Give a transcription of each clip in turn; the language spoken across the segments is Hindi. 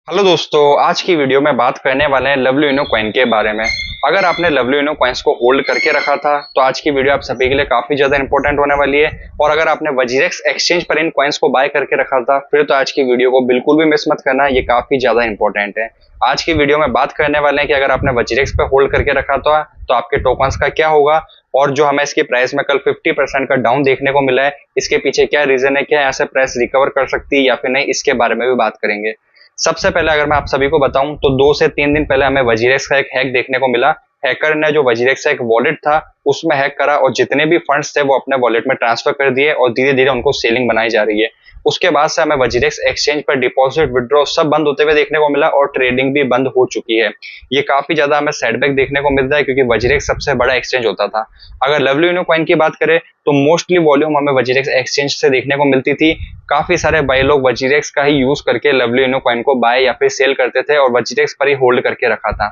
हेलो दोस्तों, आज की वीडियो में बात करने वाले हैं लवली यूनो कॉइन के बारे में। अगर आपने लवली यूनो कॉइन्स को होल्ड करके रखा था तो आज की वीडियो आप सभी के लिए काफी ज्यादा इंपॉर्टेंट होने वाली है। और अगर आपने वजीरेक्स एक्सचेंज पर इन कॉइन्स को बाय करके रखा था फिर तो आज की वीडियो को बिल्कुल भी मिस मत करना, ये काफी ज्यादा इंपॉर्टेंट है। आज की वीडियो में बात करने वाले हैं कि अगर आपने वजीरेक्स पे होल्ड करके रखा था तो आपके टोकन्स का क्या होगा, और जो हमें इसकी प्राइस में कल 50% का डाउन देखने को मिला है, इसके पीछे क्या रीजन है, क्या यहाँ से प्राइस रिकवर कर सकती है या फिर नहीं, इसके बारे में भी बात करेंगे। सबसे पहले अगर मैं आप सभी को बताऊं तो 2 से 3 दिन पहले हमें वजीरेक्स का एक हैक देखने को मिला। हैकर ने जो वजीरेक्स का एक वॉलेट था उसमें हैक करा और जितने भी फंड्स थे वो अपने वॉलेट में ट्रांसफर कर दिए और धीरे धीरे उनको सेलिंग बनाई जा रही है। उसके बाद से हमें वजीरेक्स एक्सचेंज पर डिपॉजिट विड्रॉ सब बंद होते हुए देखने को मिला और ट्रेडिंग भी बंद हो चुकी है। ये काफी ज्यादा हमें सेटबैक देखने को मिल रहा है क्योंकि वजीरेक्स सबसे बड़ा एक्सचेंज होता था। अगर लवली यूनो कॉइन की बात करें तो मोस्टली वॉल्यूम हमें वजीरेक्स एक्सचेंज से देखने को मिलती थी। काफी सारे बाई लोग वजीरेक्स का ही यूज करके लवली यूनो कॉइन को बाय या फिर सेल करते थे और वजीरेक्स पर ही होल्ड करके रखा था।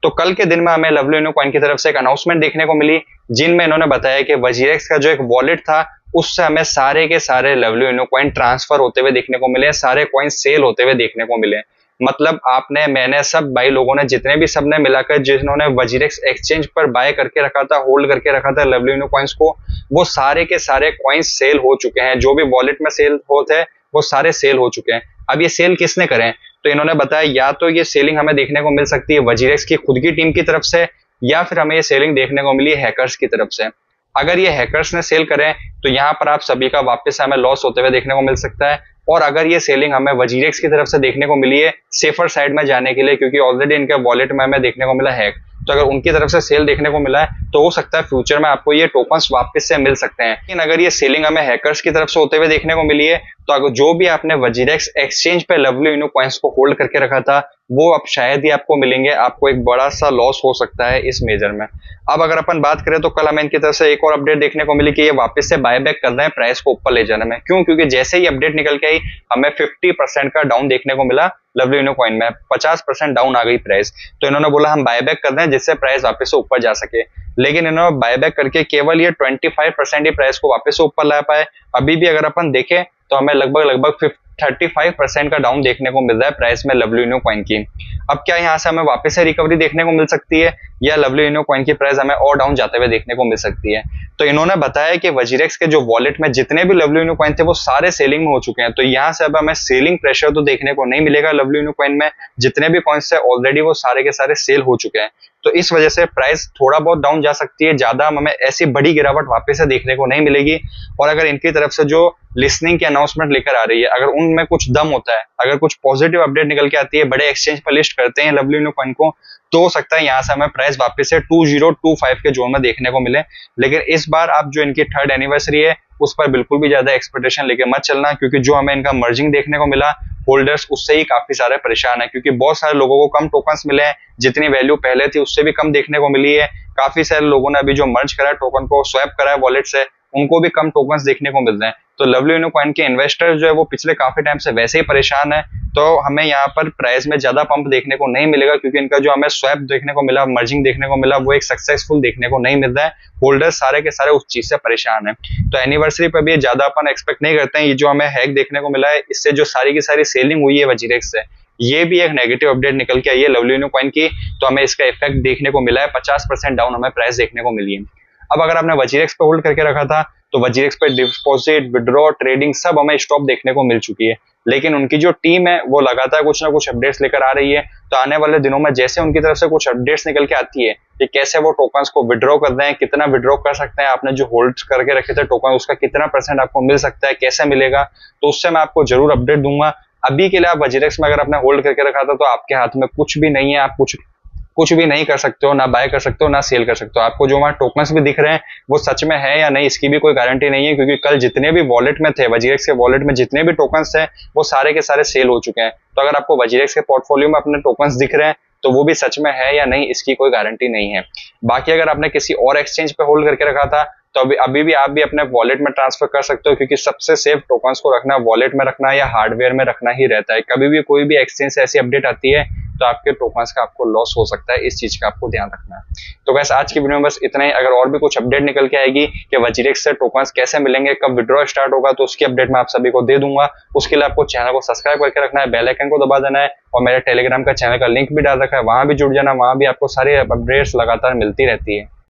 तो कल के दिन में हमें लवली यूनो कॉइन की तरफ से एक अनाउंसमेंट देखने को मिली जिनमें इन्होंने बताया कि वजीरेक्स का जो एक वॉलेट था उससे हमें सारे के सारे लवली यूनो कॉइन ट्रांसफर होते हुए देखने को मिले, सारे कॉइन सेल होते हुए देखने को मिले। मतलब आपने, मैंने, सब भाई लोगों ने, जितने भी सबने मिलाकर जिन्होंने वजीरेक्स एक्सचेंज पर बाय करके रखा था, होल्ड करके रखा था लवली यूनो कॉइन्स को, वो सारे के सारे कॉइन्स सेल हो चुके हैं। जो भी वॉलेट में सेल होते हैं वो सारे सेल हो चुके हैं। अब ये सेल किसने करें, तो इन्होंने बताया या तो ये सेलिंग हमें देखने को मिल सकती है वजीरेक्स की खुद की टीम की तरफ से, या फिर हमें ये सेलिंग देखने को मिली हैकर्स की तरफ से। अगर ये हैकर्स ने सेल करें तो यहाँ पर आप सभी का वापस हमें लॉस होते हुए देखने को मिल सकता है। और अगर ये सेलिंग हमें वजीरेक्स की तरफ से देखने को मिली है सेफर साइड में जाने के लिए, क्योंकि ऑलरेडी इनके वॉलेट में हमें देखने को मिला हैक, तो अगर उनकी तरफ से सेल देखने को मिला है तो हो सकता है फ्यूचर में आपको ये टोकन्स वापस से मिल सकते हैं। लेकिन अगर ये सेलिंग हमें हैकर्स की तरफ से होते हुए देखने को मिली है तो अगर जो भी आपने वजीरेक्स एक्सचेंज पे लवली यूनो कॉइन्स को होल्ड करके रखा था वो अब शायद ही आपको मिलेंगे, आपको एक बड़ा सा लॉस हो सकता है इस मेजर में। अब अगर अपन बात करें तो कल हमें इनकी तरफ से एक और अपडेट देखने को मिली कि ये वापस से बायबैक कर रहे हैं प्राइस को ऊपर ले जाने में। क्यों? क्योंकि जैसे ही अपडेट निकल के आई हमें 50% का डाउन देखने को मिला लवली यूनो कॉइन में, 50% डाउन आ गई प्राइस। तो इन्होंने बोला हम बायबैक कर रहे हैं जिससे प्राइस वापस से ऊपर जा सके। लेकिन इन्होंने बायबैक करके केवल ये 25% ही प्राइस को वापस से ऊपर ला पाए। अभी भी अगर अपन देखें तो हमें लगभग लगभग 35% का डाउन देखने को मिल रहा है प्राइस में लवली यूनो कॉइन की। अब क्या यहाँ से हमें वापस से रिकवरी देखने को मिल सकती है या लवली यूनो कॉइन की प्राइस हमें और डाउन जाते हुए देखने को मिल सकती है? तो इन्होंने बताया कि वजीरेक्स के जो वॉलेट में जितने भी लवली यूनो कॉइन थे वो सारे सेलिंग में हो चुके हैं। तो यहाँ से अब हमें सेलिंग प्रेशर तो देखने को नहीं मिलेगा लवली यूनो कॉइन में। जितने भी कॉइन्स थे ऑलरेडी वो सारे के सारे सेल हो चुके हैं। तो इस वजह से प्राइस थोड़ा बहुत डाउन जा सकती है, ज्यादा हमें ऐसी बड़ी गिरावट वापस से देखने को नहीं मिलेगी। और अगर इनकी तरफ से जो लिस्निंग की अनाउंसमेंट लेकर आ रही है अगर उनमें कुछ दम होता है, अगर कुछ पॉजिटिव अपडेट निकल के आती है, बड़े एक्सचेंज पर लिस्ट करते हैं लवली यूनो कॉइन को, तो हो सकता है यहाँ से हमें प्राइस वापस से 2025 के जोन में देखने को मिले। लेकिन इस बार आप जो इनकी 3rd एनिवर्सरी है उस पर बिल्कुल भी ज्यादा एक्सपेक्टेशन लेके मत चलना, क्योंकि जो हमें इनका मर्जिंग देखने को मिला होल्डर्स उससे ही काफी सारे परेशान है, क्योंकि बहुत सारे लोगों को कम टोकन्स मिले हैं, जितनी वैल्यू पहले थी उससे भी कम देखने को मिली है। काफी सारे लोगों ने अभी जो मर्ज करा है टोकन को, स्वैप करा है वॉलेट से, उनको भी कम टोकन्स देखने को मिल रहे हैं। तो लवली यूनो कॉइन के इन्वेस्टर्स जो है वो पिछले काफी टाइम से वैसे ही परेशान है। तो हमें यहाँ पर प्राइस में ज्यादा पंप देखने को नहीं मिलेगा, क्योंकि इनका जो हमें स्वैप देखने को मिला, मर्जिंग देखने को मिला, वो एक सक्सेसफुल देखने को नहीं मिल रहा है। होल्डर्स सारे के सारे उस चीज से परेशान है। तो एनिवर्सरी पर भी ज्यादा अपन एक्सपेक्ट नहीं करते हैं। ये जो हमें हैक देखने को मिला है इससे जो सारी की सारी सेलिंग हुई है वजीरेक्स से, ये भी एक नेगेटिव अपडेट निकल के आई है लवली यूनो कॉइन की, तो हमें इसका इफेक्ट देखने को मिला है। 50% डाउन हमें प्राइस देखने को मिली है। अब अगर आपने वजीरेक्स पे होल्ड करके रखा था तो वजीरेक्स पे डिपॉजिट, विड्रॉ, ट्रेडिंग सब हमें स्टॉप देखने को मिल चुकी है। लेकिन उनकी जो टीम है वो लगातार कुछ ना कुछ अपडेट्स लेकर आ रही है। तो आने वाले दिनों में जैसे उनकी तरफ से कुछ अपडेट्स निकल के आती है कि कैसे वो टोकन्स को विड्रॉ कर रहे हैं, कितना विड्रॉ कर सकते हैं, आपने जो होल्ड करके रखे थे टोकन उसका कितना % आपको मिल सकता है, कैसे मिलेगा, तो उससे मैं आपको जरूर अपडेट दूंगा। अभी के लिए आप वजीरेक्स में अगर आपने होल्ड करके रखा था तो आपके हाथ में कुछ भी नहीं है, आप कुछ भी नहीं कर सकते हो, ना बाय कर सकते हो ना सेल कर सकते हो। आपको जो वहां टोकन्स भी दिख रहे हैं वो सच में है या नहीं इसकी भी कोई गारंटी नहीं है, क्योंकि कल जितने भी वॉलेट में थे, वजीरेक्स के वॉलेट में जितने भी टोकन्स थे वो सारे के सारे सेल हो चुके हैं। तो अगर आपको वजीरेक्स के पोर्टफोलियो में अपने टोकन्स दिख रहे हैं तो वो भी सच में है या नहीं इसकी कोई गारंटी नहीं है। बाकी अगर आपने किसी और एक्सचेंज पे होल्ड करके रखा था तो अभी भी आप भी अपने वॉलेट में ट्रांसफर कर सकते हो, क्योंकि सबसे सेफ टोकन्स को रखना वॉलेट में रखना या हार्डवेयर में रखना ही रहता है। कभी भी कोई भी एक्सचेंज से ऐसी अपडेट आती है तो आपके टोकन्स का आपको लॉस हो सकता है। इस चीज का आपको ध्यान रखना है। तो वैसे आज की वीडियो में बस इतना ही। अगर और भी कुछ अपडेट निकल के आएगी कि वजीरेक्स से टोकन्स कैसे मिलेंगे, कब विड्रॉ स्टार्ट होगा, तो उसकी अपडेट मैं आप सभी को दे दूंगा। उसके लिए आपको चैनल को सब्सक्राइब करके रखना है, बेल आइकन को दबा देना है, और मेरे टेलीग्राम का चैनल का लिंक भी डाल रखा है, वहां भी जुड़ जाना। वहां भी आपको सारी अपडेट्स लगातार मिलती रहती है।